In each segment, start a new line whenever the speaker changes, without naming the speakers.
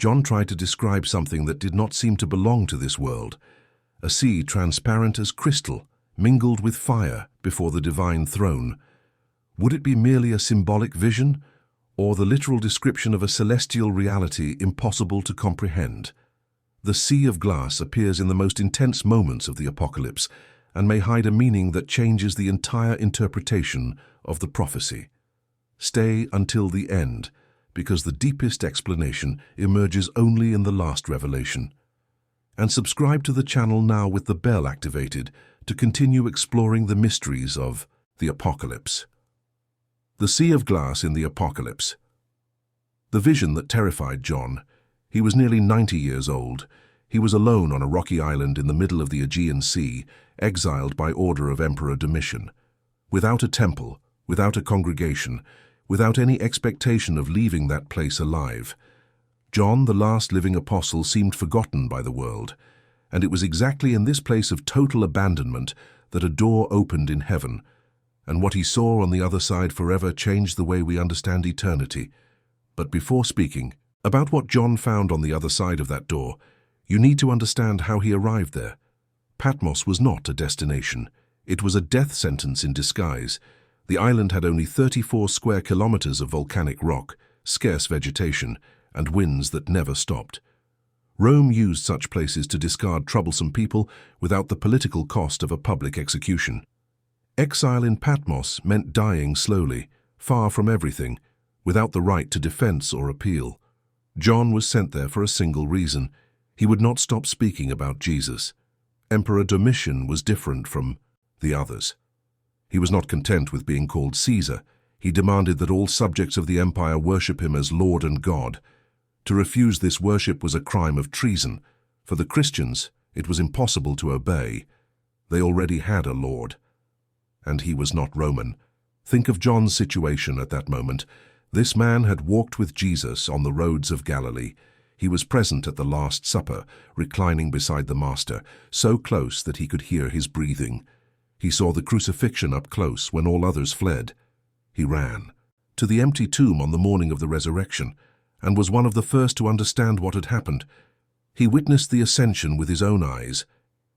John tried to describe something that did not seem to belong to this world, a sea transparent as crystal, mingled with fire before the divine throne. Would it be merely a symbolic vision, or the literal description of a celestial reality impossible to comprehend? The sea of glass appears in the most intense moments of the apocalypse and may hide a meaning that changes the entire interpretation of the prophecy. Stay until the end, because the deepest explanation emerges only in the last revelation. And subscribe to the channel now with the bell activated to continue exploring the mysteries of the apocalypse. The sea of glass in the apocalypse. The vision that terrified John. He was nearly 90 years old. He was alone on a rocky island in the middle of the Aegean Sea, exiled by order of Emperor Domitian. Without a temple, without a congregation, without any expectation of leaving that place alive. John, the last living apostle, seemed forgotten by the world, and it was exactly in this place of total abandonment that a door opened in heaven, and what he saw on the other side forever changed the way we understand eternity. But before speaking about what John found on the other side of that door, you need to understand how he arrived there. Patmos was not a destination. It was a death sentence in disguise. The island had only 34 square kilometers of volcanic rock, scarce vegetation, and winds that never stopped. Rome used such places to discard troublesome people without the political cost of a public execution. Exile in Patmos meant dying slowly, far from everything, without the right to defense or appeal. John was sent there for a single reason. He would not stop speaking about Jesus. Emperor Domitian was different from the others. He was not content with being called Caesar. He demanded that all subjects of the empire worship him as Lord and God. To refuse this worship was a crime of treason. For the Christians, it was impossible to obey. They already had a Lord. And he was not Roman. Think of John's situation at that moment. This man had walked with Jesus on the roads of Galilee. He was present at the Last Supper, reclining beside the Master, so close that he could hear his breathing. He saw the crucifixion up close when all others fled. He ran to the empty tomb on the morning of the resurrection, and was one of the first to understand what had happened. He witnessed the ascension with his own eyes.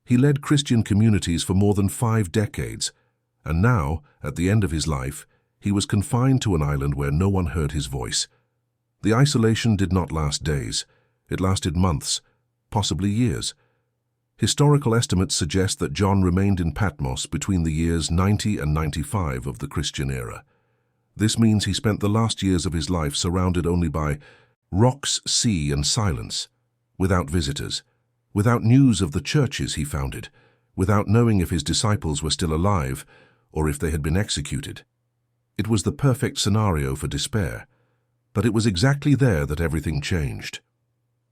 He led Christian communities for more than 5 decades, and now, at the end of his life, he was confined to an island where no one heard his voice. The isolation did not last days. It lasted months, possibly years. Historical estimates suggest that John remained in Patmos between the years 90 and 95 of the Christian era. This means he spent the last years of his life surrounded only by rocks, sea, and silence, without visitors, without news of the churches he founded, without knowing if his disciples were still alive or if they had been executed. It was the perfect scenario for despair, but it was exactly there that everything changed.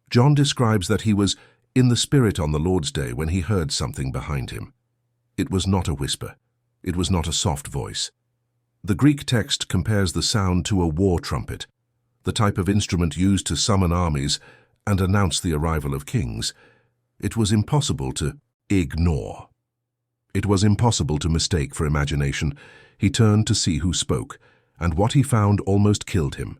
John describes that he was in the Spirit on the Lord's day when he heard something behind him. It was not a whisper. It was not a soft voice. The Greek text compares the sound to a war trumpet, the type of instrument used to summon armies and announce the arrival of kings. It was impossible to ignore. It was impossible to mistake for imagination. He turned to see who spoke, and what he found almost killed him.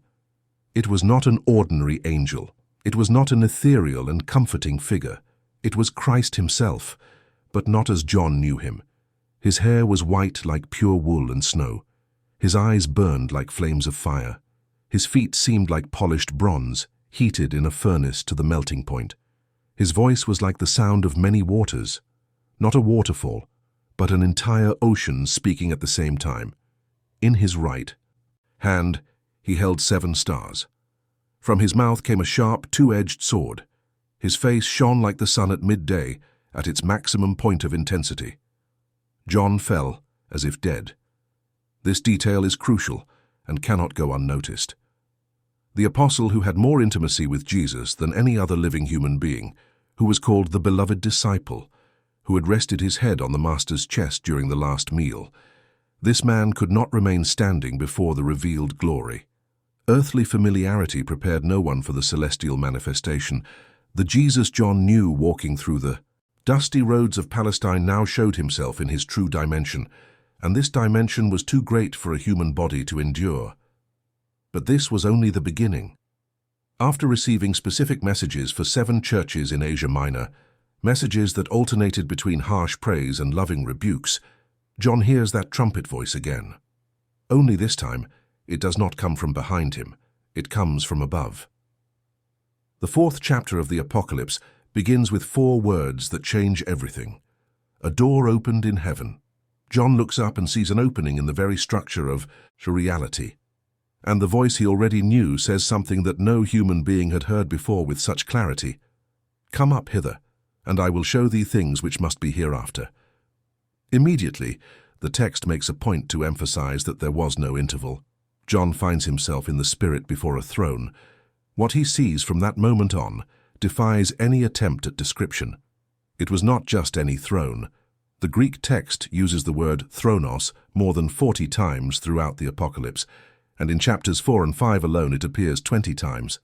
It was not an ordinary angel. It was not an ethereal and comforting figure. It was Christ himself, but not as John knew him. His hair was white like pure wool and snow. His eyes burned like flames of fire. His feet seemed like polished bronze, heated in a furnace to the melting point. His voice was like the sound of many waters, not a waterfall, but an entire ocean speaking at the same time. In his right hand, he held 7 stars. From his mouth came a sharp, 2-edged sword. His face shone like the sun at midday, at its maximum point of intensity. John fell as if dead. This detail is crucial and cannot go unnoticed. The apostle who had more intimacy with Jesus than any other living human being, who was called the beloved disciple, who had rested his head on the Master's chest during the last meal, this man could not remain standing before the revealed glory. Earthly familiarity prepared no one for the celestial manifestation. The Jesus John knew walking through the dusty roads of Palestine now showed himself in his true dimension, and this dimension was too great for a human body to endure. But this was only the beginning. After receiving specific messages for 7 churches in Asia Minor, messages that alternated between harsh praise and loving rebukes, John hears that trumpet voice again. Only this time, it does not come from behind him, it comes from above. The 4th chapter of the Apocalypse begins with 4 words that change everything. A door opened in heaven. John looks up and sees an opening in the very structure of reality. And the voice he already knew says something that no human being had heard before with such clarity. "Come up hither, and I will show thee things which must be hereafter." Immediately, the text makes a point to emphasize that there was no interval. John finds himself in the Spirit before a throne. What he sees from that moment on defies any attempt at description. It was not just any throne. The Greek text uses the word thronos more than 40 times throughout the Apocalypse, and in chapters 4 and 5 alone it appears 20 times.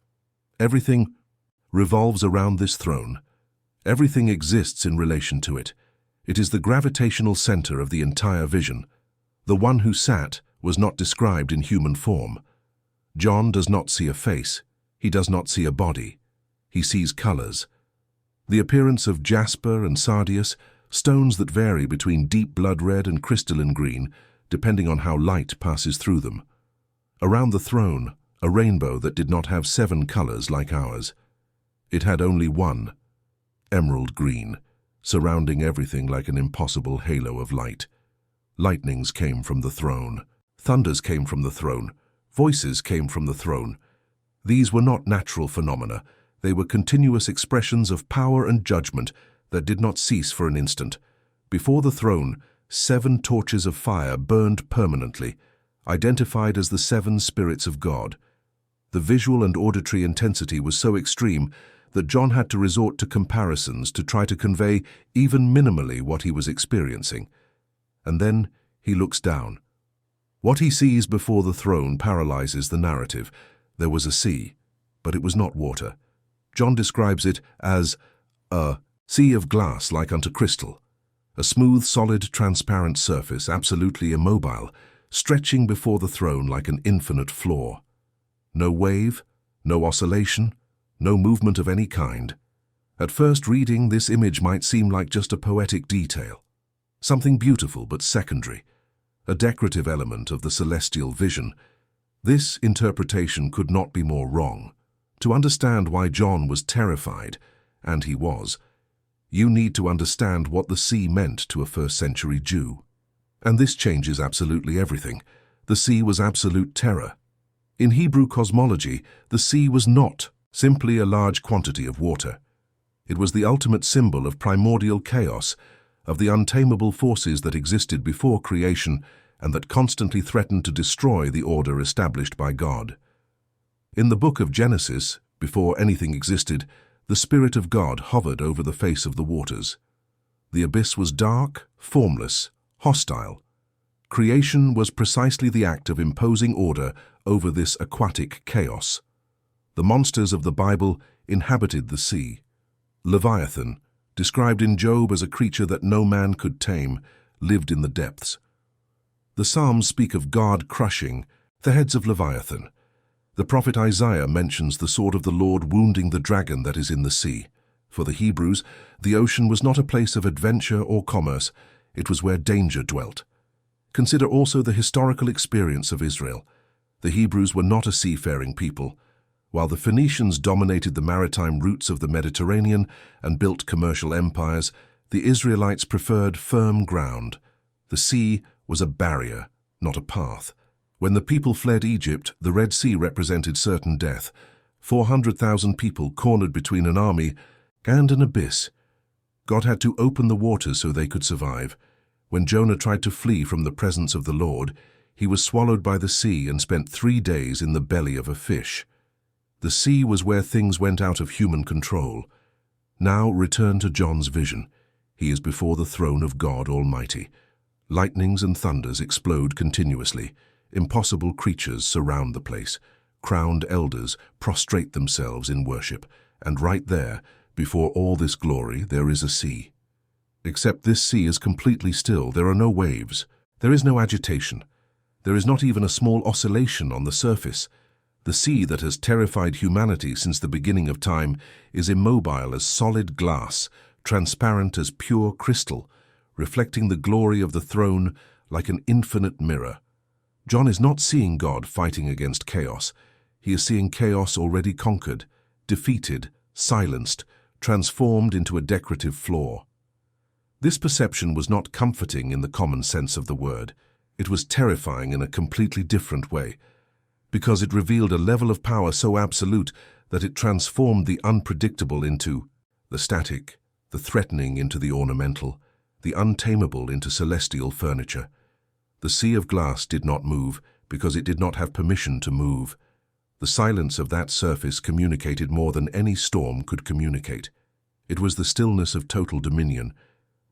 Everything revolves around this throne. Everything exists in relation to it. It is the gravitational center of the entire vision. The one who sat was not described in human form. John does not see a face. He does not see a body. He sees colors. The appearance of jasper and sardius, stones that vary between deep blood red and crystalline green, depending on how light passes through them. Around the throne, a rainbow that did not have 7 colors like ours. It had only one, emerald green, surrounding everything like an impossible halo of light. Lightnings came from the throne. Thunders came from the throne. Voices came from the throne. These were not natural phenomena. They were continuous expressions of power and judgment that did not cease for an instant. Before the throne, 7 torches of fire burned permanently, identified as the 7 spirits of God. The visual and auditory intensity was so extreme that John had to resort to comparisons to try to convey even minimally what he was experiencing. And then he looks down. What he sees before the throne paralyzes the narrative. There was a sea, but it was not water. John describes it as a sea of glass like unto crystal, a smooth, solid, transparent surface, absolutely immobile, stretching before the throne like an infinite floor. No wave, no oscillation, no movement of any kind. At first reading, this image might seem like just a poetic detail, something beautiful but secondary, a decorative element of the celestial vision. This interpretation could not be more wrong. To understand why John was terrified, and he was, you need to understand what the sea meant to a first-century Jew. And this changes absolutely everything. The sea was absolute terror. In Hebrew cosmology, the sea was not simply a large quantity of water. It was the ultimate symbol of primordial chaos, of the untamable forces that existed before creation and that constantly threatened to destroy the order established by God. In the book of Genesis, before anything existed, the Spirit of God hovered over the face of the waters. The abyss was dark, formless, hostile. Creation was precisely the act of imposing order over this aquatic chaos. The monsters of the Bible inhabited the sea. Leviathan, described in Job as a creature that no man could tame, lived in the depths. The Psalms speak of God crushing the heads of Leviathan. The prophet Isaiah mentions the sword of the Lord wounding the dragon that is in the sea. For the Hebrews, the ocean was not a place of adventure or commerce. It was where danger dwelt. Consider also the historical experience of Israel. The Hebrews were not a seafaring people. While the Phoenicians dominated the maritime routes of the Mediterranean and built commercial empires, the Israelites preferred firm ground. The sea was a barrier, not a path. When the people fled Egypt, the Red Sea represented certain death. 400,000 people cornered between an army and an abyss. God had to open the waters so they could survive. When Jonah tried to flee from the presence of the Lord, he was swallowed by the sea and spent 3 days in the belly of a fish. The sea was where things went out of human control. Now return to John's vision. He is before the throne of God Almighty. Lightnings and thunders explode continuously. Impossible creatures surround the place. Crowned elders prostrate themselves in worship. And right there, before all this glory, there is a sea. Except this sea is completely still. There are no waves. There is no agitation. There is not even a small oscillation on the surface. The sea that has terrified humanity since the beginning of time is immobile as solid glass, transparent as pure crystal, reflecting the glory of the throne like an infinite mirror. John is not seeing God fighting against chaos. He is seeing chaos already conquered, defeated, silenced, transformed into a decorative flaw. This perception was not comforting in the common sense of the word. It was terrifying in a completely different way, because it revealed a level of power so absolute that it transformed the unpredictable into the static, the threatening into the ornamental, the untamable into celestial furniture. The sea of glass did not move because it did not have permission to move. The silence of that surface communicated more than any storm could communicate. It was the stillness of total dominion,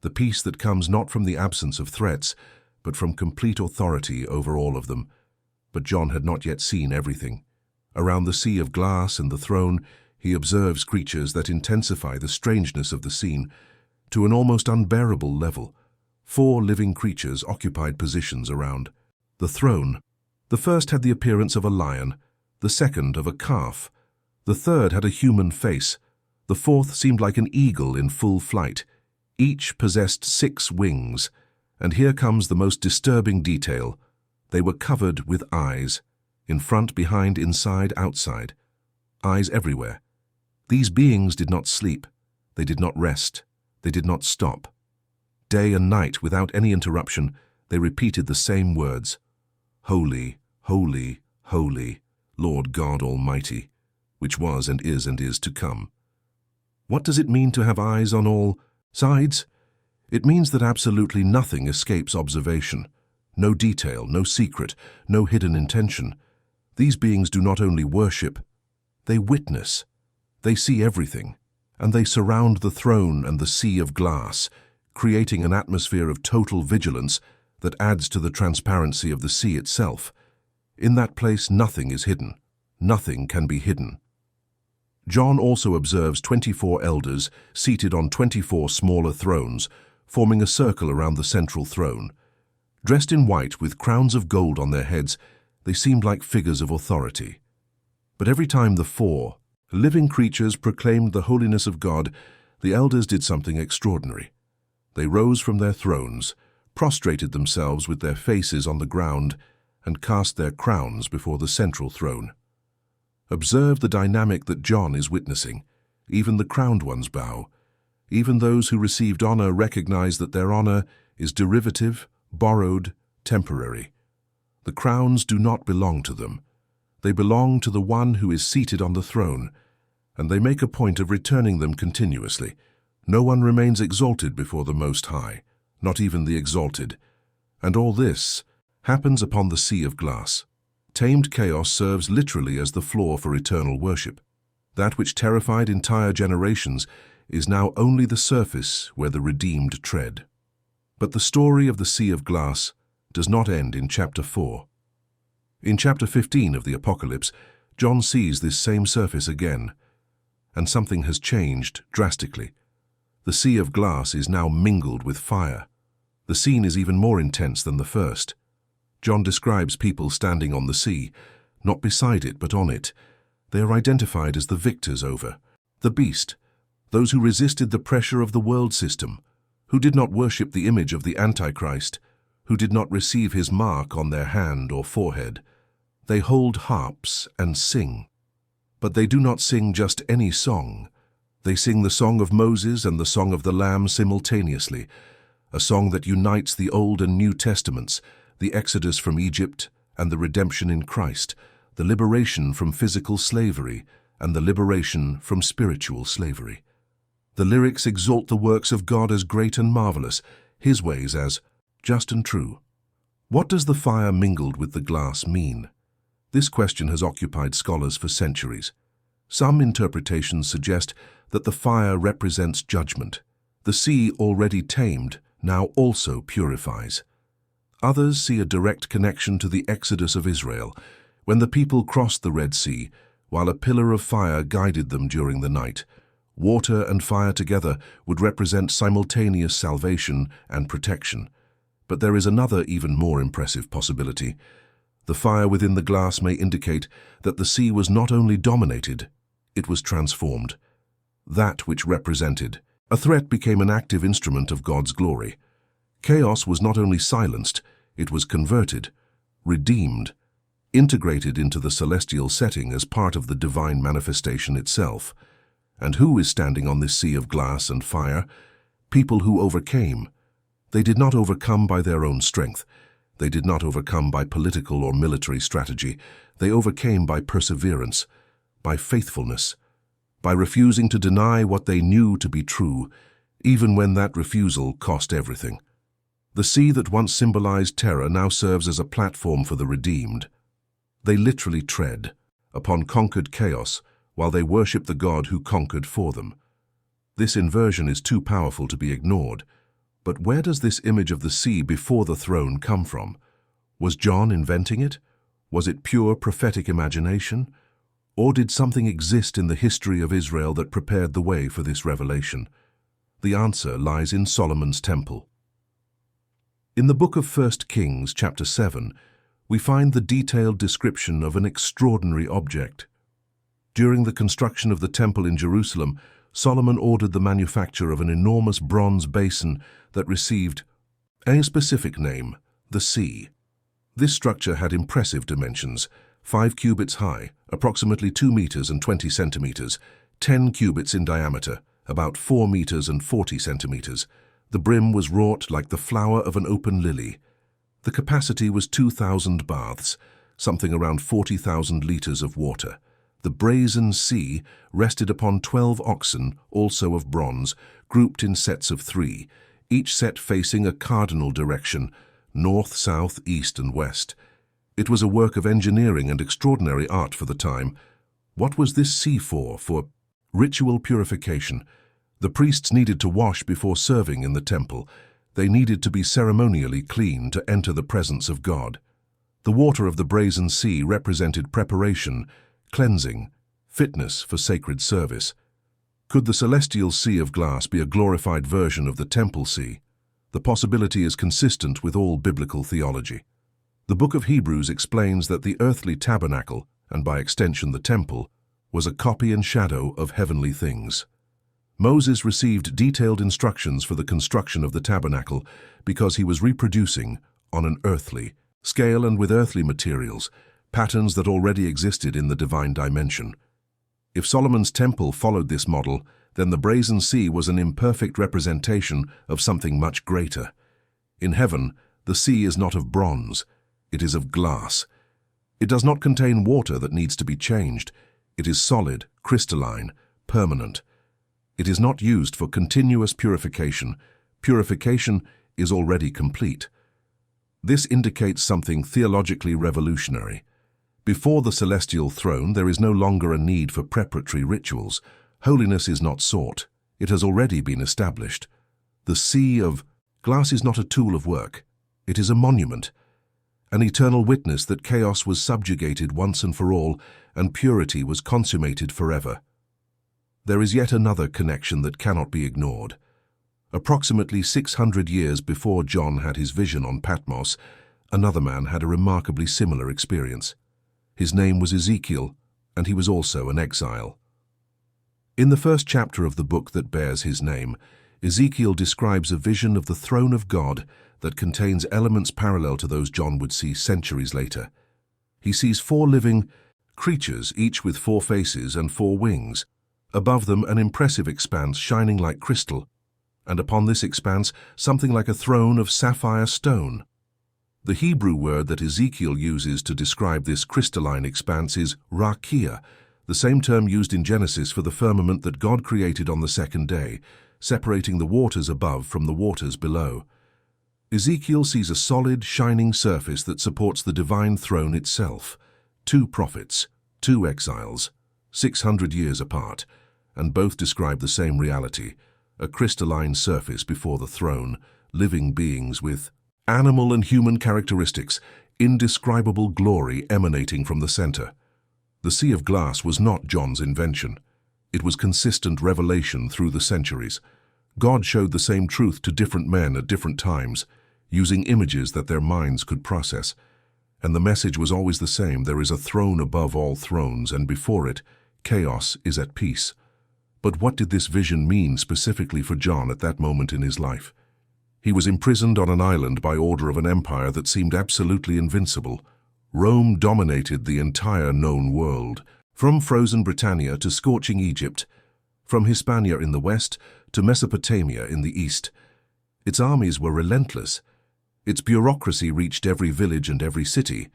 the peace that comes not from the absence of threats, but from complete authority over all of them. But John had not yet seen everything. Around the sea of glass and the throne, he observes creatures that intensify the strangeness of the scene to an almost unbearable level. 4 living creatures occupied positions around the throne. The first had the appearance of a lion, the second of a calf. The third had a human face. The fourth seemed like an eagle in full flight. Each possessed 6 wings. And here comes the most disturbing detail. They were covered with eyes, in front, behind, inside, outside. Eyes everywhere. These beings did not sleep. They did not rest. They did not stop. Day and night, without any interruption, they repeated the same words. Holy, holy, holy, Lord God Almighty, which was and is to come. What does it mean to have eyes on all sides? It means that absolutely nothing escapes observation. No detail, no secret, no hidden intention. These beings do not only worship, they witness. They see everything, and they surround the throne and the sea of glass, creating an atmosphere of total vigilance that adds to the transparency of the sea itself. In that place, nothing is hidden. Nothing can be hidden. John also observes 24 elders seated on 24 smaller thrones, forming a circle around the central throne. Dressed in white with crowns of gold on their heads, they seemed like figures of authority. But every time the 4 living creatures proclaimed the holiness of God, the elders did something extraordinary. They rose from their thrones, prostrated themselves with their faces on the ground, and cast their crowns before the central throne. Observe the dynamic that John is witnessing. Even the crowned ones bow. Even those who received honor recognize that their honor is derivative, borrowed, temporary. The crowns do not belong to them. They belong to the one who is seated on the throne, and they make a point of returning them continuously. No one remains exalted before the Most High, not even the exalted. And all this happens upon the sea of glass. Tamed chaos serves literally as the floor for eternal worship. That which terrified entire generations is now only the surface where the redeemed tread. But the story of the sea of glass does not end in chapter 4. In chapter 15 of the Apocalypse, John sees this same surface again, and something has changed drastically. The sea of glass is now mingled with fire. The scene is even more intense than the first. John describes people standing on the sea, not beside it but on it. They are identified as the victors over the beast, those who resisted the pressure of the world system, who did not worship the image of the Antichrist, who did not receive his mark on their hand or forehead. They hold harps and sing. But they do not sing just any song. They sing the song of Moses and the song of the Lamb simultaneously, a song that unites the Old and New Testaments, the Exodus from Egypt and the redemption in Christ, the liberation from physical slavery and the liberation from spiritual slavery. The lyrics exalt the works of God as great and marvelous, his ways as just and true. What does the fire mingled with the glass mean? This question has occupied scholars for centuries. Some interpretations suggest that the fire represents judgment. The sea, already tamed, now also purifies. Others see a direct connection to the Exodus of Israel, when the people crossed the Red Sea, while a pillar of fire guided them during the night. Water and fire together would represent simultaneous salvation and protection. But there is another, even more impressive possibility. The fire within the glass may indicate that the sea was not only dominated, it was transformed. That which represented a threat became an active instrument of God's glory. Chaos was not only silenced, it was converted, redeemed, integrated into the celestial setting as part of the divine manifestation itself. And who is standing on this sea of glass and fire? People who overcame. They did not overcome by their own strength. They did not overcome by political or military strategy. They overcame by perseverance, by faithfulness, by refusing to deny what they knew to be true, even when that refusal cost everything. The sea that once symbolized terror now serves as a platform for the redeemed. They literally tread upon conquered chaos while they worship the God who conquered for them. This inversion is too powerful to be ignored. But where does this image of the sea before the throne come from? Was John inventing it? Was it pure prophetic imagination? Or did something exist in the history of Israel that prepared the way for this revelation? The answer lies in Solomon's temple. In the book of 1 Kings, chapter 7, we find the detailed description of an extraordinary object. During the construction of the temple in Jerusalem, Solomon ordered the manufacture of an enormous bronze basin that received a specific name, the sea. This structure had impressive dimensions, 5 cubits high, approximately 2 meters and 20 centimeters, 10 cubits in diameter, about 4 meters and 40 centimeters. The brim was wrought like the flower of an open lily. The capacity was 2,000 baths, something around 40,000 liters of water. The brazen sea rested upon 12 oxen, also of bronze, grouped in sets of 3, each set facing a cardinal direction, north, south, east, and west. It was a work of engineering and extraordinary art for the time. What was this sea for? For ritual purification. The priests needed to wash before serving in the temple. They needed to be ceremonially clean to enter the presence of God. The water of the brazen sea represented preparation, cleansing, fitness for sacred service. Could the celestial sea of glass be a glorified version of the temple sea? The possibility is consistent with all biblical theology. The book of Hebrews explains that the earthly tabernacle, and by extension the temple, was a copy and shadow of heavenly things. Moses received detailed instructions for the construction of the tabernacle because he was reproducing, on an earthly scale and with earthly materials, patterns that already existed in the divine dimension. If Solomon's temple followed this model, then the brazen sea was an imperfect representation of something much greater. In heaven, the sea is not of bronze, it is of glass. It does not contain water that needs to be changed. It is solid, crystalline, permanent. It is not used for continuous purification. Purification is already complete. This indicates something theologically revolutionary. Before the celestial throne, there is no longer a need for preparatory rituals. Holiness is not sought. It has already been established. The sea of glass is not a tool of work. It is a monument, an eternal witness that chaos was subjugated once and for all, and purity was consummated forever. There is yet another connection that cannot be ignored. Approximately 600 years before John had his vision on Patmos, another man had a remarkably similar experience. His name was Ezekiel, and he was also an exile. In the first chapter of the book that bears his name, Ezekiel describes a vision of the throne of God that contains elements parallel to those John would see centuries later. He sees 4 living creatures, each with 4 faces and 4 wings. Above them, an impressive expanse shining like crystal, and upon this expanse, something like a throne of sapphire stone. The Hebrew word that Ezekiel uses to describe this crystalline expanse is rakia, the same term used in Genesis for the firmament that God created on the 2nd day, separating the waters above from the waters below. Ezekiel sees a solid, shining surface that supports the divine throne itself. 2 prophets, 2 exiles, 600 years apart, and both describe the same reality, a crystalline surface before the throne, living beings with animal and human characteristics, indescribable glory emanating from the center. The sea of glass was not John's invention. It was consistent revelation through the centuries. God showed the same truth to different men at different times, using images that their minds could process. And the message was always the same: there is a throne above all thrones, and before it, chaos is at peace. But what did this vision mean specifically for John at that moment in his life? He was imprisoned on an island by order of an empire that seemed absolutely invincible. Rome dominated the entire known world, from frozen Britannia to scorching Egypt, from Hispania in the west to Mesopotamia in the east. Its armies were relentless. Its bureaucracy reached every village and every city.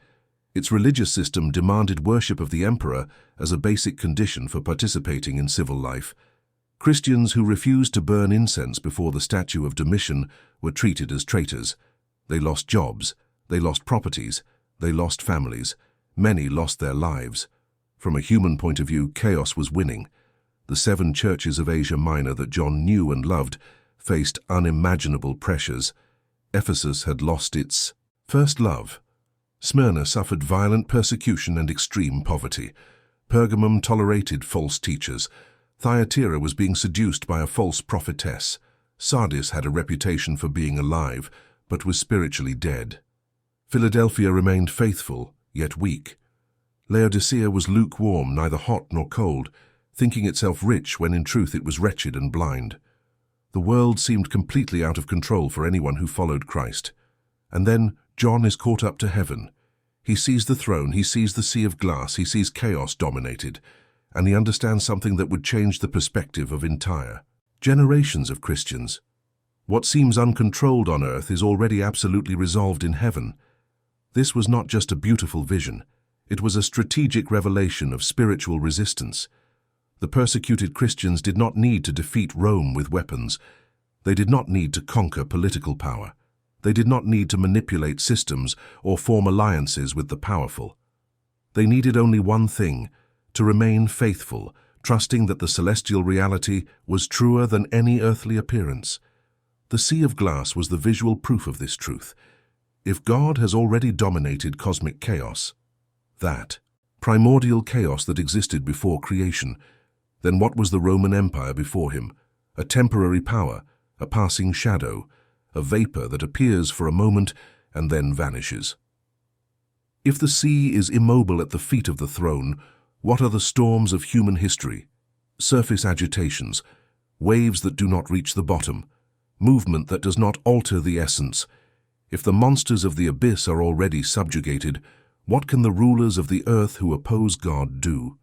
Its religious system demanded worship of the emperor as a basic condition for participating in civil life. Christians who refused to burn incense before the statue of Domitian were treated as traitors. They lost jobs, they lost properties, they lost families. Many lost their lives. From a human point of view, chaos was winning. The 7 churches of Asia Minor that John knew and loved faced unimaginable pressures. Ephesus had lost its first love. Smyrna suffered violent persecution and extreme poverty. Pergamum tolerated false teachers. Thyatira was being seduced by a false prophetess. Sardis had a reputation for being alive, but was spiritually dead. Philadelphia remained faithful, yet weak. Laodicea was lukewarm, neither hot nor cold, thinking itself rich when in truth it was wretched and blind. The world seemed completely out of control for anyone who followed Christ. And then John is caught up to heaven. He sees the throne, he sees the sea of glass, he sees chaos dominated, and he understands something that would change the perspective of entire generations of Christians. What seems uncontrolled on earth is already absolutely resolved in heaven. This was not just a beautiful vision. It was a strategic revelation of spiritual resistance. The persecuted Christians did not need to defeat Rome with weapons. They did not need to conquer political power. They did not need to manipulate systems or form alliances with the powerful. They needed only one thing: to remain faithful, trusting that the celestial reality was truer than any earthly appearance. The sea of glass was the visual proof of this truth. If God has already dominated cosmic chaos, that primordial chaos that existed before creation, then what was the Roman Empire before him? A temporary power, a passing shadow, a vapor that appears for a moment and then vanishes. If the sea is immobile at the feet of the throne, what are the storms of human history? Surface agitations, waves that do not reach the bottom, movement that does not alter the essence. If the monsters of the abyss are already subjugated, what can the rulers of the earth who oppose God do?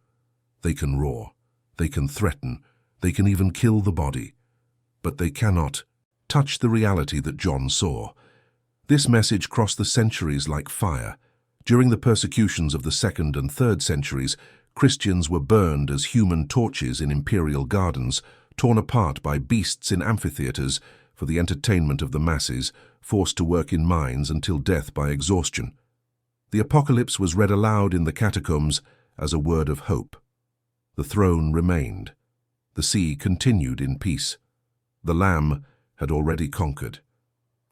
They can roar, they can threaten, they can even kill the body, but they cannot touch the reality that John saw. This message crossed the centuries like fire. During the persecutions of the 2nd and 3rd centuries, Christians were burned as human torches in imperial gardens, torn apart by beasts in amphitheaters for the entertainment of the masses, forced to work in mines until death by exhaustion. The apocalypse was read aloud in the catacombs as a word of hope. The throne remained. The sea continued in peace. The Lamb had already conquered.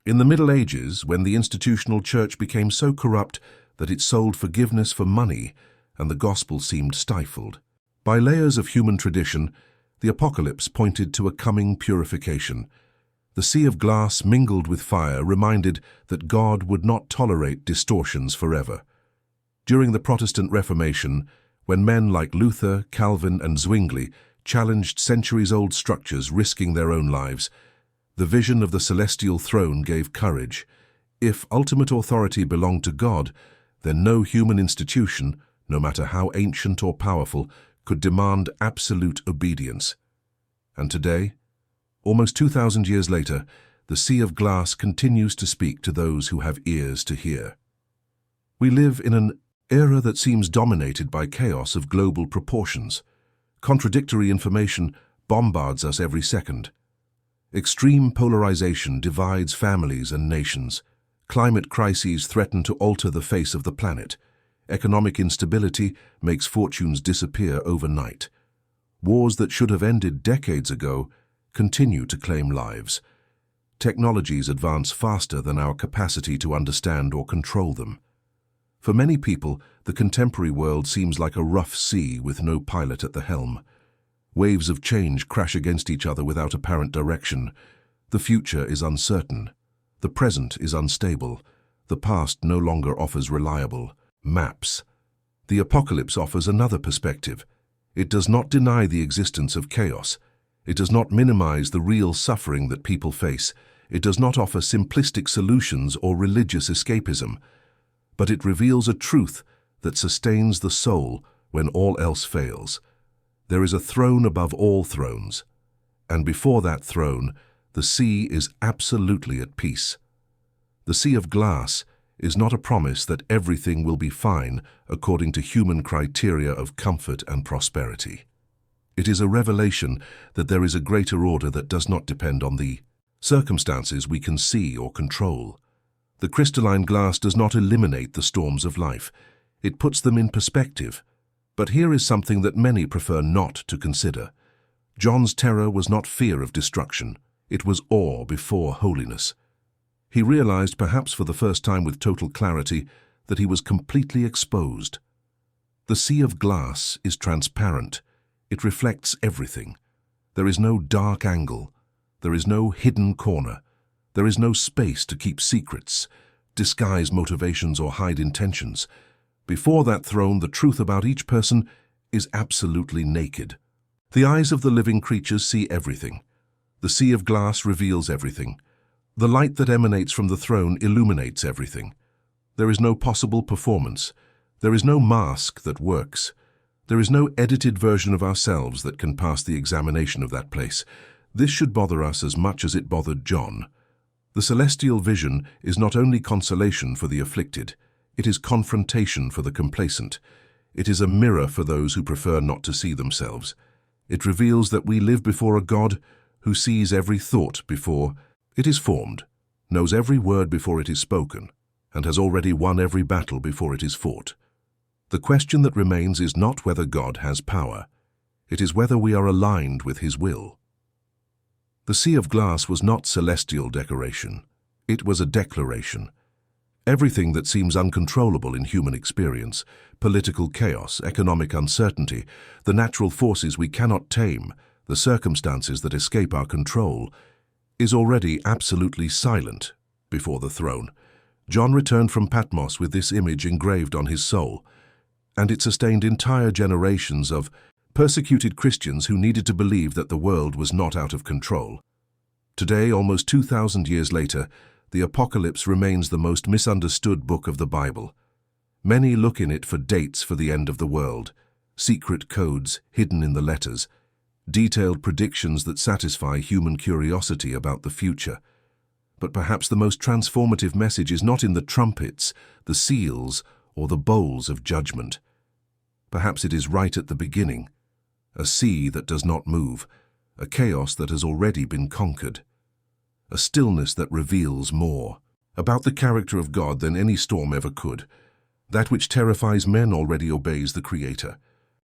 In the Middle Ages, when the institutional church became so corrupt that it sold forgiveness for money and the gospel seemed stifled, by layers of human tradition, the apocalypse pointed to a coming purification. The sea of glass mingled with fire reminded that God would not tolerate distortions forever. During the Protestant Reformation, when men like Luther, Calvin, and Zwingli challenged centuries-old structures, risking their own lives, the vision of the celestial throne gave courage. If ultimate authority belonged to God, then no human institution, no matter how ancient or powerful, could demand absolute obedience. And today, almost 2,000 years later, the sea of glass continues to speak to those who have ears to hear. We live in an era that seems dominated by chaos of global proportions. Contradictory information bombards us every second. Extreme polarization divides families and nations. Climate crises threaten to alter the face of the planet. Economic instability makes fortunes disappear overnight. Wars that should have ended decades ago continue to claim lives. Technologies advance faster than our capacity to understand or control them. For many people, the contemporary world seems like a rough sea with no pilot at the helm. Waves of change crash against each other without apparent direction. The future is uncertain. The present is unstable. The past no longer offers reliable maps. The apocalypse offers another perspective. It does not deny the existence of chaos. It does not minimize the real suffering that people face. It does not offer simplistic solutions or religious escapism. But it reveals a truth that sustains the soul when all else fails. There is a throne above all thrones, and before that throne, the sea is absolutely at peace. The sea of glass is not a promise that everything will be fine according to human criteria of comfort and prosperity. It is a revelation that there is a greater order that does not depend on the circumstances we can see or control. The crystalline glass does not eliminate the storms of life. It puts them in perspective. But here is something that many prefer not to consider. John's terror was not fear of destruction. It was awe before holiness. He realized, perhaps for the first time with total clarity, that he was completely exposed. The sea of glass is transparent. It reflects everything. There is no dark angle. There is no hidden corner. There is no space to keep secrets, disguise motivations, or hide intentions. Before that throne, the truth about each person is absolutely naked. The eyes of the living creatures see everything. The sea of glass reveals everything. The light that emanates from the throne illuminates everything. There is no possible performance. There is no mask that works. There is no edited version of ourselves that can pass the examination of that place. This should bother us as much as it bothered John. The celestial vision is not only consolation for the afflicted, it is confrontation for the complacent. It is a mirror for those who prefer not to see themselves. It reveals that we live before a God who sees every thought before it is formed, knows every word before it is spoken, and has already won every battle before it is fought. The question that remains is not whether God has power. It is whether we are aligned with His will. The sea of glass was not celestial decoration. It was a declaration. Everything that seems uncontrollable in human experience, political chaos, economic uncertainty, the natural forces we cannot tame, the circumstances that escape our control, is already absolutely silent before the throne. John returned from Patmos with this image engraved on his soul, and it sustained entire generations of persecuted Christians who needed to believe that the world was not out of control. Today, almost 2,000 years later, the Apocalypse remains the most misunderstood book of the Bible. Many look in it for dates for the end of the world, secret codes hidden in the letters, detailed predictions that satisfy human curiosity about the future. But perhaps the most transformative message is not in the trumpets, the seals, or the bowls of judgment. Perhaps it is right at the beginning, a sea that does not move, a chaos that has already been conquered, a stillness that reveals more about the character of God than any storm ever could. That which terrifies men already obeys the Creator.